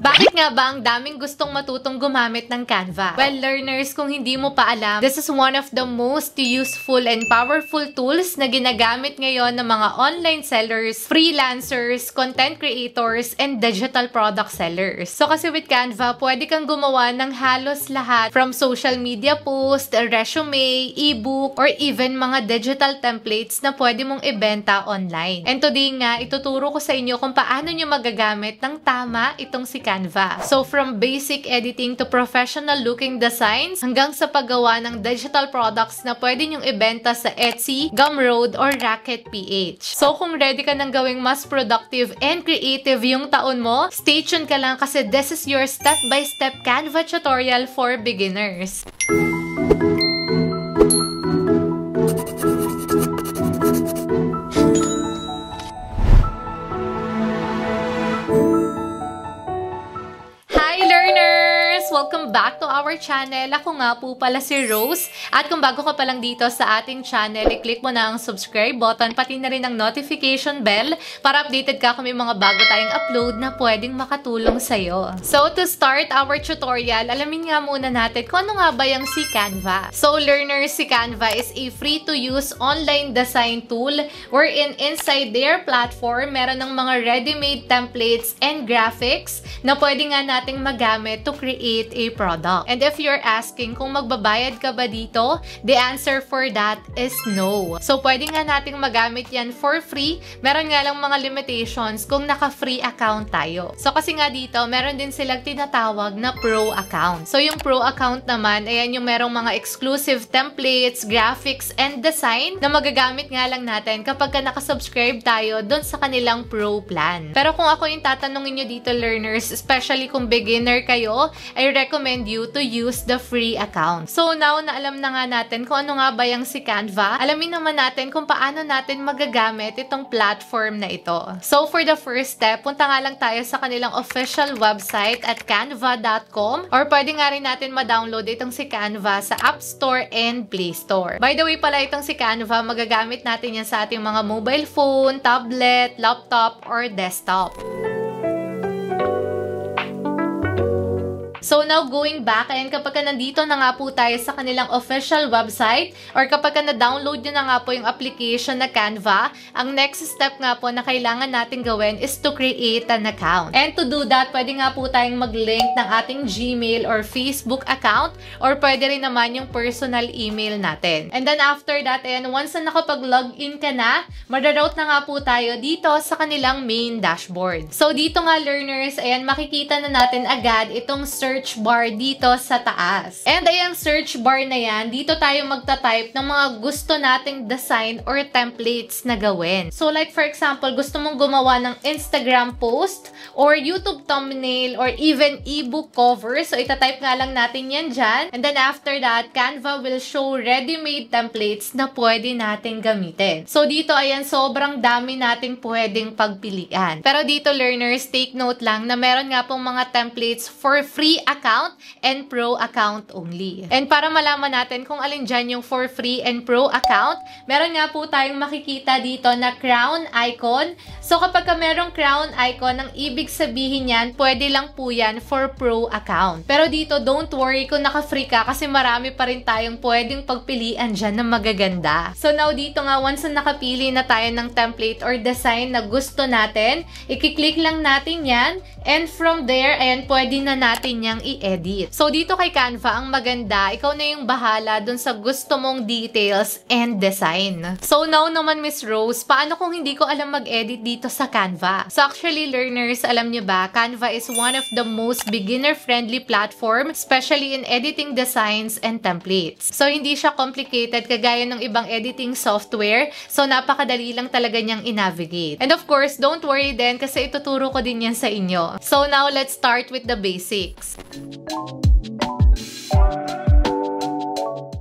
Bakit nga ba ang daming gustong matutong gumamit ng Canva? Well, learners, kung hindi mo pa alam, this is one of the most useful and powerful tools na ginagamit ngayon ng mga online sellers, freelancers, content creators, and digital product sellers. So kasi with Canva, pwede kang gumawa ng halos lahat from social media post, resume, ebook, or even mga digital templates na pwede mong ibenta online. And today nga, ituturo ko sa inyo kung paano nyo magagamit ng tama itong si Canva. So from basic editing to professional looking designs hanggang sa paggawa ng digital products na pwede nyong ibenta sa Etsy, Gumroad, or Racket PH. So kung ready ka nang gawing mas productive and creative yung taon mo, stay tuned ka lang kasi this is your step-by-step Canva tutorial for beginners. Welcome back to our channel. Ako nga po pala si Rose. At kung bago ka pa lang dito sa ating channel, i-click mo na ang subscribe button, pati na rin ang notification bell para updated ka kung may mga bago tayong upload na pwedeng makatulong sa'yo. So, to start our tutorial, alamin nga muna natin kung ano nga ba yung si Canva. So, learners, si Canva is a free-to-use online design tool wherein inside their platform, meron ng mga ready-made templates and graphics na pwede nga nating magamit to create a product. And if you're asking kung magbabayad ka ba dito, the answer for that is no. So, pwede nga nating magamit yan for free. Meron nga lang mga limitations kung naka-free account tayo. So, kasi nga dito, meron din silang tinatawag na pro account. So, yung pro account naman, ayan yung merong mga exclusive templates, graphics, and design na magagamit nga lang natin kapag ka nakasubscribe tayo dun sa kanilang pro plan. Pero kung ako yung tatanungin nyo dito, learners, especially kung beginner kayo, I recommend you to use the free account. So now na alam na nga natin kung ano nga ba yung si Canva, alamin naman natin kung paano natin magagamit itong platform na ito. So for the first step, punta nga lang tayo sa kanilang official website at canva.com, or pwede nga rin natin ma-download itong si Canva sa App Store and Play Store. By the way pala, itong si Canva, magagamit natin yan sa ating mga mobile phone, tablet, laptop, or desktop. So now, going back, ayan, kapag ka nandito na nga po tayo sa kanilang official website, or kapag ka na-download nyo na nga po yung application na Canva, ang next step nga po na kailangan natin gawin is to create an account. And to do that, pwede nga po tayong mag-link ng ating Gmail or Facebook account, or pwede rin naman yung personal email natin. And then after that, ayan, once na nakapag-login ka na, mararoute na nga po tayo dito sa kanilang main dashboard. So dito nga, learners, ayan, makikita na natin agad itong search bar dito sa taas. And ayang search bar na yan, dito tayo magta-type ng mga gusto nating design or templates na gawin. So like for example, gusto mong gumawa ng Instagram post or YouTube thumbnail or even ebook cover. So ita-type nga lang natin yan dyan. And then after that, Canva will show ready-made templates na pwede nating gamitin. So dito ayan, sobrang dami nating pwedeng pagpilian. Pero dito, learners, take note lang na meron nga pong mga templates for free account and pro account only. And para malaman natin kung alin dyan yung for free and pro account, meron nga po tayong makikita dito na crown icon. So kapag ka merong crown icon, ang ibig sabihin yan, pwede lang po yan for pro account. Pero dito, don't worry kung naka-free ka kasi marami pa rin tayong pwedeng pagpilian dyan na magaganda. So now dito nga, once na nakapili na tayo ng template or design na gusto natin, i-click lang natin yan. And from there, ayan, pwede na natin yang i-edit. So, dito kay Canva, ang maganda, ikaw na yung bahala dun sa gusto mong details and design. So, now naman, Miss Rose, paano kung hindi ko alam mag-edit dito sa Canva? So, actually, learners, alam nyo ba, Canva is one of the most beginner-friendly platform, especially in editing designs and templates. So, hindi siya complicated kagaya ng ibang editing software. So, napakadali lang talaga niyang i-navigate. And of course, don't worry din kasi ituturo ko din yan sa inyo. So now, let's start with the basics.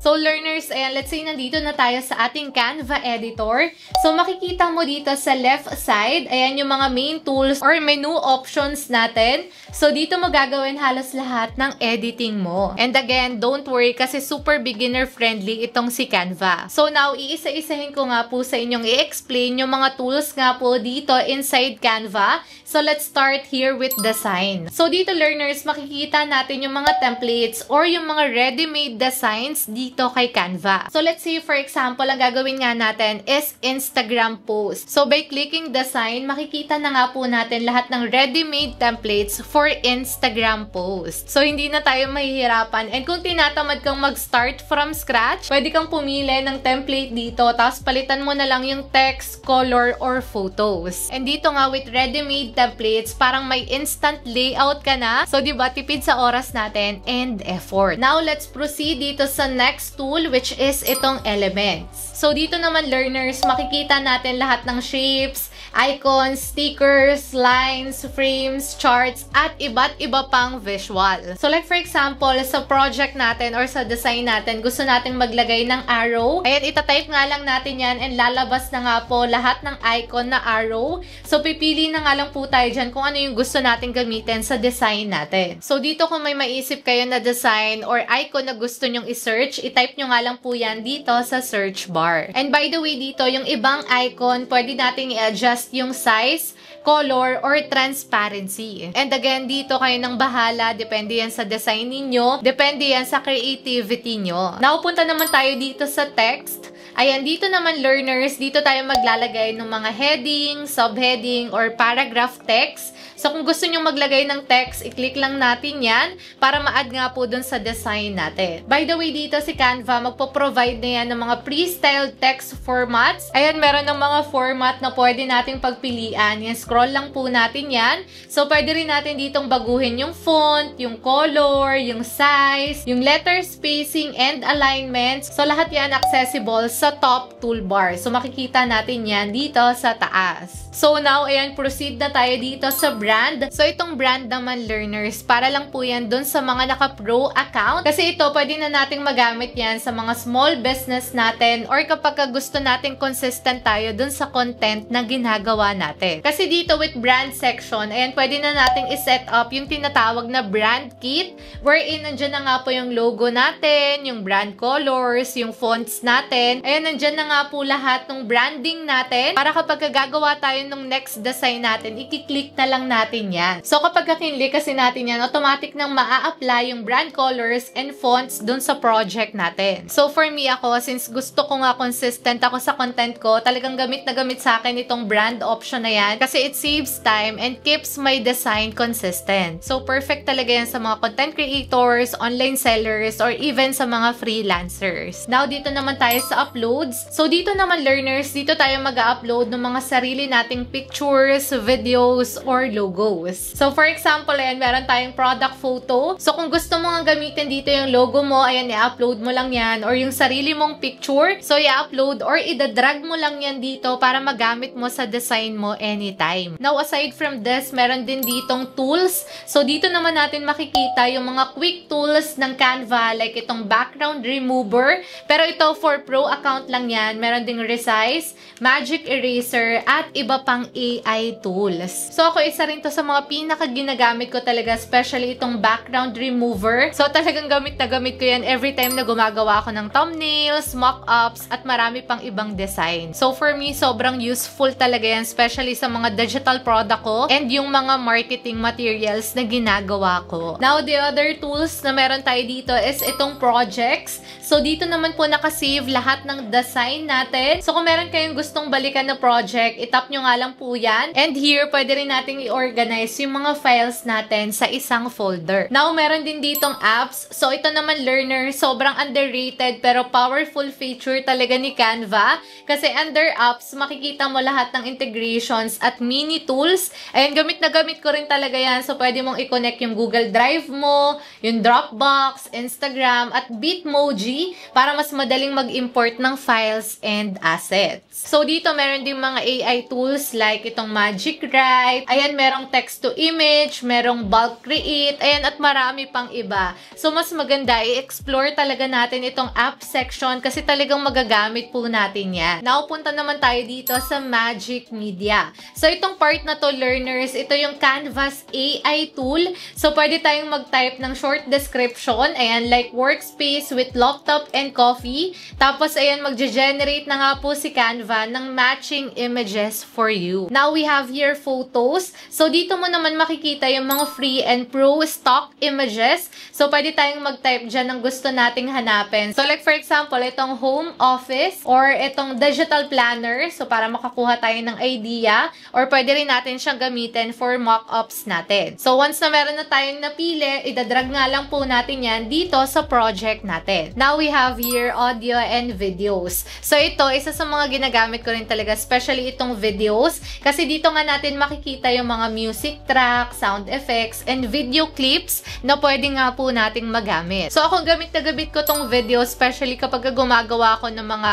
So, learners, ayan, let's say nandito na tayo sa ating Canva editor. So, makikita mo dito sa left side, ayan yung mga main tools or menu options natin. So, dito mo gagawin halos lahat ng editing mo. And again, don't worry kasi super beginner-friendly itong si Canva. So, now, iisa-isahin ko nga po sa inyong i-explain yung mga tools nga po dito inside Canva. So, let's start here with design. So, dito learners, makikita natin yung mga templates or yung mga ready-made designs dito kay Canva. So, let's say, for example, ang gagawin nga natin is Instagram post. So, by clicking design, makikita na nga po natin lahat ng ready-made templates for Instagram post. So, hindi na tayo mahihirapan. And kung tinatamad kang mag-start from scratch, pwede kang pumili ng template dito, tapos palitan mo na lang yung text, color, or photos. And dito nga with ready-made templates, parang may instant layout ka na. So, di ba, tipid sa oras natin and effort. Now, let's proceed dito sa next tool, which is itong Elements. So, dito naman learners, makikita natin lahat ng shapes, icons, stickers, lines, frames, charts, at iba't iba pang visual. So like for example, sa project natin or sa design natin, gusto nating maglagay ng arrow. Ayan, itatype nga lang natin yan and lalabas na nga po lahat ng icon na arrow. So pipili na nga lang po tayo dyan kung ano yung gusto nating gamitin sa design natin. So dito kung may maisip kayo na design or icon na gusto nyong i-search, itype nyo nga lang po yan dito sa search bar. And by the way dito, yung ibang icon, pwede nating i-adjust yung size, color, or transparency. And again, dito kayo nang bahala. Depende yan sa design ninyo. Depende yan sa creativity nyo. Now, punta naman tayo dito sa text. Ayan, dito naman learners, dito tayo maglalagay ng mga heading, subheading, or paragraph text. So, kung gusto nyo maglagay ng text, i-click lang natin yan para ma-add nga po dun sa design natin. By the way, dito si Canva, magpo-provide na yan ng mga pre-styled text formats. Ayan, meron ng mga format na pwede nating pagpilian. Yan, scroll lang po natin yan. So, pwede rin natin ditong baguhin yung font, yung color, yung size, yung letter spacing, and alignments. So, lahat yan accessible sa top toolbar. So, makikita natin yan dito sa taas. So, now, ayan, proceed na tayo dito sa brand. So, itong brand naman, learners, para lang po yan dun sa mga naka-pro account. Kasi ito, pwede na nating magamit yan sa mga small business natin or kapag gusto nating consistent tayo dun sa content na ginagawa natin. Kasi dito, with brand section, ayan, pwede na nating iset up yung tinatawag na brand kit, wherein nandyan na nga po yung logo natin, yung brand colors, yung fonts natin. Ayan, nandyan na nga po lahat ng branding natin para kapag gagawa tayo ng next design natin, i-click na lang natin yan. So, kapag kinlik kasi natin yan, automatic nang maa-apply yung brand colors and fonts dun sa project natin. So, for me ako, since gusto ko nga consistent ako sa content ko, talagang gamit na gamit sa akin itong brand option na yan kasi it saves time and keeps my design consistent. So, perfect talaga yan sa mga content creators, online sellers, or even sa mga freelancers. Now, dito naman tayo sa uploads. So, dito naman learners, dito tayo mag-upload ng mga sarili nating pictures, videos, or logos. So, for example, ayan, meron tayong product photo. So, kung gusto mo nga gamitin dito yung logo mo, ayan, i-upload mo lang yan. Or yung sarili mong picture, so i-upload or i-drag mo lang yan dito para magamit mo sa design mo anytime. Now, aside from this, meron din ditong tools. So, dito naman natin makikita yung mga quick tools ng Canva, like itong background remover. Pero ito, for pro account lang yan. Meron ding resize, magic eraser, at iba pang AI tools. So, ako isa rin to sa mga pinaka-ginagamit ko talaga, especially itong background remover. So, talagang gamit na gamit ko yan every time na gumagawa ako ng thumbnails, mock-ups, at marami pang ibang design. So, for me, sobrang useful talaga yan, especially sa mga digital product ko and yung mga marketing materials na ginagawa ko. Now, the other tools na meron tayo dito is itong projects. So, dito naman po nakasave lahat ng design natin. So, kung meron kayong gustong balikan na project, itap nyo nga lang po yan. And here, pwede rin natin i-organize yung mga files natin sa isang folder. Now, meron din ditong apps. So, ito naman, learner, sobrang underrated pero powerful feature talaga ni Canva. Kasi under apps, makikita mo lahat ng integrations at mini tools. Ayan, gamit na gamit ko rin talaga yan. So, pwede mong i-connect yung Google Drive mo, yung Dropbox, Instagram, at Bitmoji para mas madaling mag-import ng files and assets. So, dito meron din mga AI tools tools like itong Magic Write. Ayan, merong text to image, merong bulk create, ayan, at marami pang iba. So, mas maganda i-explore talaga natin itong app section kasi talagang magagamit po natin yan. Now, punta naman tayo dito sa Magic Media. So, itong part na to, learners, ito yung Canvas AI tool. So, pwede tayong mag-type ng short description. Ayan, like workspace with laptop and coffee. Tapos, ayan, magge-generate na nga po si Canva ng matching images for you. Now, we have here photos. So, dito mo naman makikita yung mga free and pro stock images. So, pwede tayong mag-type dyan ng gusto nating hanapin. So, like for example, itong home office or itong digital planner. So, para makakuha tayo ng idea. Or pwede rin natin siyang gamitin for mock-ups natin. So, once na meron na tayong napili, idadrag nga lang po natin yan dito sa project natin. Now, we have here audio and videos. So, ito, isa sa mga ginagamit ko rin talaga, especially itong videos. Kasi dito nga natin makikita yung mga music track, sound effects, and video clips na pwede nga po nating magamit. So, ako gamit na gamit ko tong video, especially kapag gumagawa ako ng mga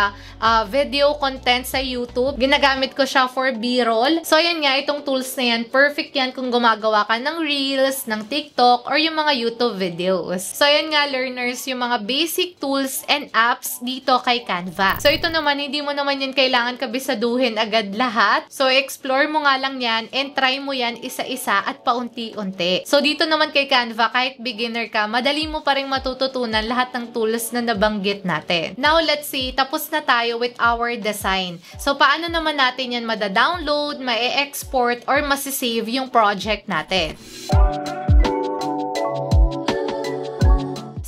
video content sa YouTube. Ginagamit ko siya for B-roll. So, ayan nga, itong tools na yan, perfect yan kung gumagawa ka ng Reels, ng TikTok, or yung mga YouTube videos. So, ayan nga, learners, yung mga basic tools and apps dito kay Canva. So, ito naman, hindi mo naman yan kailangan kabisaduhin agad lahat. So, explore mo nga lang yan and try mo yan isa-isa at paunti-unti. So, dito naman kay Canva, kahit beginner ka, madali mo pa rin matututunan lahat ng tools na nabanggit natin. Now, let's see, tapos na tayo with our design. So, paano naman natin yan mada-download, ma-export, or masisave yung project natin?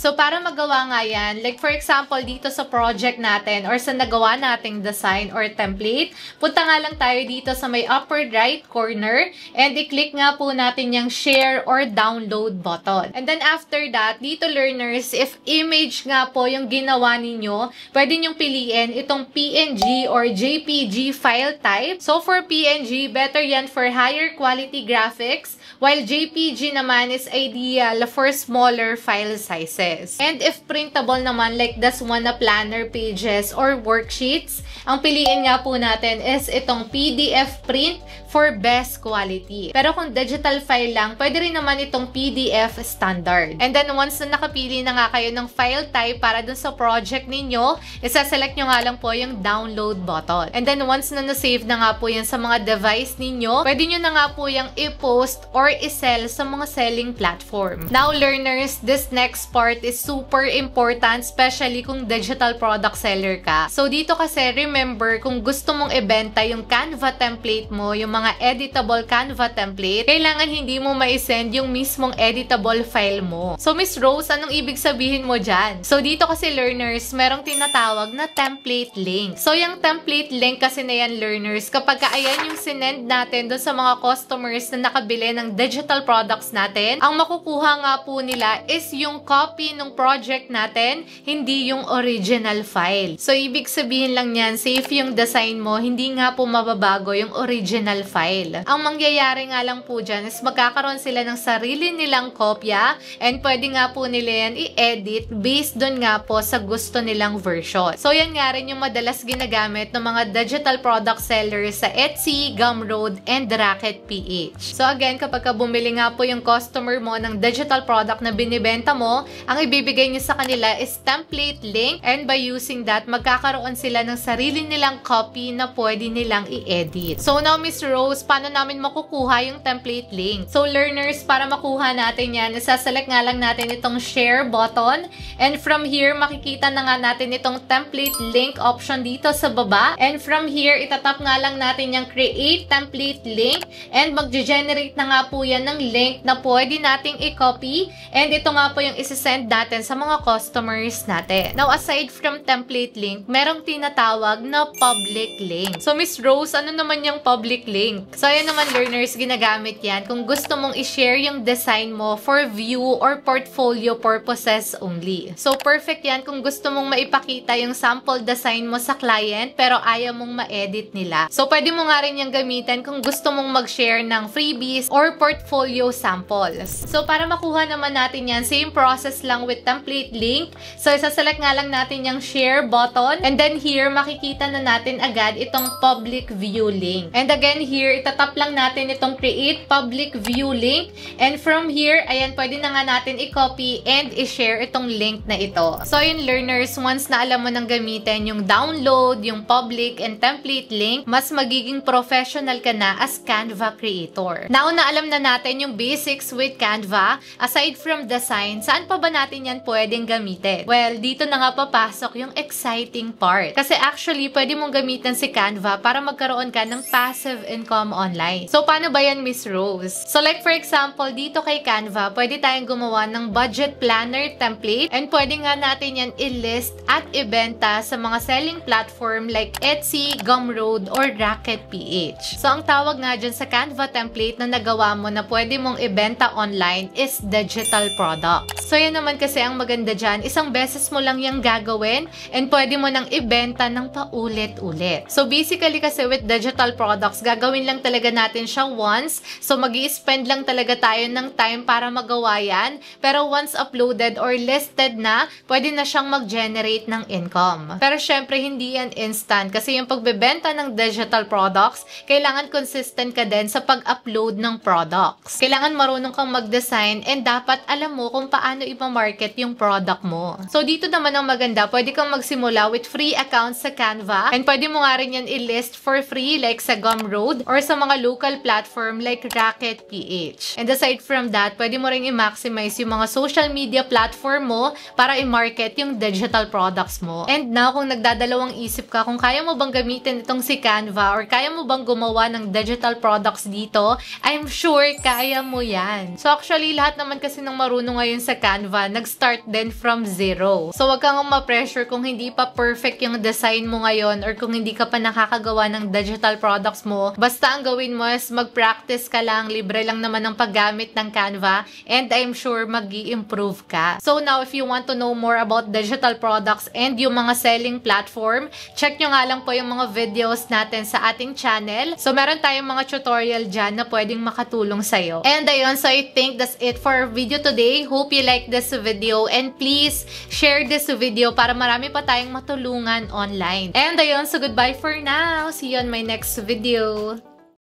So, para magawa nga yan, like for example, dito sa project natin or sa nagawa nating design or template, punta nga lang tayo dito sa may upper right corner and i-click nga po natin yung share or download button. And then after that, dito learners, if image nga po yung ginawa ninyo, pwede nyong piliin itong PNG or JPG file type. So, for PNG, better yan for higher quality graphics, while JPG naman is ideal for smaller file sizes. And if printable naman, like this one na planner pages or worksheets, ang piliin nga po natin is itong PDF print for best quality. Pero kung digital file lang, pwede rin naman itong PDF standard. And then once na nakapili na nga kayo ng file type para dun sa project ninyo, isa-select nyo nga lang po yung download button. And then once na na-save na nga po yan sa mga device ninyo, pwede nyo na nga po yung i-post or i-sell sa mga selling platform. Now learners, this next part is super important, especially kung digital product seller ka. So dito kasi, remember, kung gusto mong ibenta yung Canva template mo, yung mga editable Canva template, kailangan hindi mo ma-send yung mismong editable file mo. So Miss Rose, anong ibig sabihin mo dyan? So dito kasi learners, merong tinatawag na template link. So yung template link kasi na yan learners, kapag ayan yung sinend natin doon sa mga customers na nakabili ng digital products natin, ang makukuha nga po nila is yung copy ng project natin, hindi yung original file. So, ibig sabihin lang yan, safe yung design mo, hindi nga po mababago yung original file. Ang mangyayari nga lang po dyan is magkakaroon sila ng sarili nilang kopya and pwede nga po nila yan i-edit based dun nga po sa gusto nilang version. So, yan nga rin yung madalas ginagamit ng mga digital product sellers sa Etsy, Gumroad, and Racket PH. So, again, kapag bumili nga po yung customer mo ng digital product na binibenta mo, ang ibibigay niyo sa kanila is template link, and by using that, magkakaroon sila ng sarili nilang copy na pwede nilang i-edit. So now, Miss Rose, paano namin makukuha yung template link? So learners, para makuha natin yan, isaselect nga lang natin itong share button, and from here, makikita na nga natin itong template link option dito sa baba, and from here, itatap nga lang natin yung create template link, and mag-generate na nga po yan ng link na pwede nating i-copy, and ito nga po yung isi-send natin sa mga customers natin. Now, aside from template link, merong tinatawag na public link. So, Miss Rose, ano naman yung public link? So, ayan naman learners, ginagamit yan kung gusto mong i-share yung design mo for view or portfolio purposes only. So, perfect yan kung gusto mong maipakita yung sample design mo sa client pero ayaw mong ma-edit nila. So, pwede mo nga rin yung gamitin kung gusto mong mag-share ng freebies or portfolio samples. So, para makuha naman natin yan, same process lang with template link. So, isa-select nga lang natin yung share button. And then here, makikita makikita na natin agad itong public view link. And again, here, itatap lang natin itong create public view link. And from here, ayan, pwede na nga natin i-copy and i-share itong link na ito. So, yun learners, once na alam mo nang gamitin yung download, yung public and template link, mas magiging professional ka na as Canva creator. Now na alam na natin yung basics with Canva, aside from design, saan pa ba natin yan pwedeng gamitin? Well, dito na nga papasok yung exciting part. Kasi actually, pwede mong gamitin si Canva para magkaroon ka ng passive income online. So, paano ba yan, Miss Rose? So, like for example, dito kay Canva, pwede tayong gumawa ng budget planner template and pwede nga natin yan i-list at ibenta sa mga selling platform like Etsy, Gumroad, or Racket PH. So, ang tawag nga dyan sa Canva template na nagawa mo na pwede mong ibenta online is digital products. So, yan naman kasi ang maganda dyan, isang beses mo lang yung gagawin and pwede mo nang ibenta ng paulit-ulit. So, basically kasi with digital products, gagawin lang talaga natin siya once. So, mag-i-spend lang talaga tayo ng time para magawa yan. Pero once uploaded or listed na, pwede na siyang mag-generate ng income. Pero syempre, hindi yan instant kasi yung pagbebenta ng digital products, kailangan consistent ka din sa pag-upload ng products. Kailangan marunong kang mag-design and dapat alam mo kung paano ipa-market yung product mo. So, dito naman ang maganda, pwede kang magsimula with free accounts sa Canva and pwede mo nga rin yan i-list for free like sa Gumroad or sa mga local platform like Racket PH. And aside from that, pwede mo rin i-maximize yung mga social media platform mo para i-market yung digital products mo. And now, kung nagdadalawang isip ka kung kaya mo bang gamitin itong si Canva or kaya mo bang gumawa ng digital products dito, I'm sure kaya mo yan. So actually, lahat naman kasi ng marunong ngayon sa Canva, nag-start din from zero. So wag kang ma-pressure kung hindi pa perfect yung design mo ngayon or kung hindi ka pa nakakagawa ng digital products mo. Basta ang gawin mo is mag-practice ka lang, libre lang naman ang paggamit ng Canva and I'm sure mag-i-improve ka. So now, if you want to know more about digital products and yung mga selling platform, check nyo nga lang po yung mga videos natin sa ating channel. So meron tayong mga tutorial dyan na pwedeng makatulong sa'yo. And ayun, so I think that's it for our video today. Hope you like this video and please share this video para marami pa tayong matulungan online. And ayun, so goodbye for now. See you on my next video.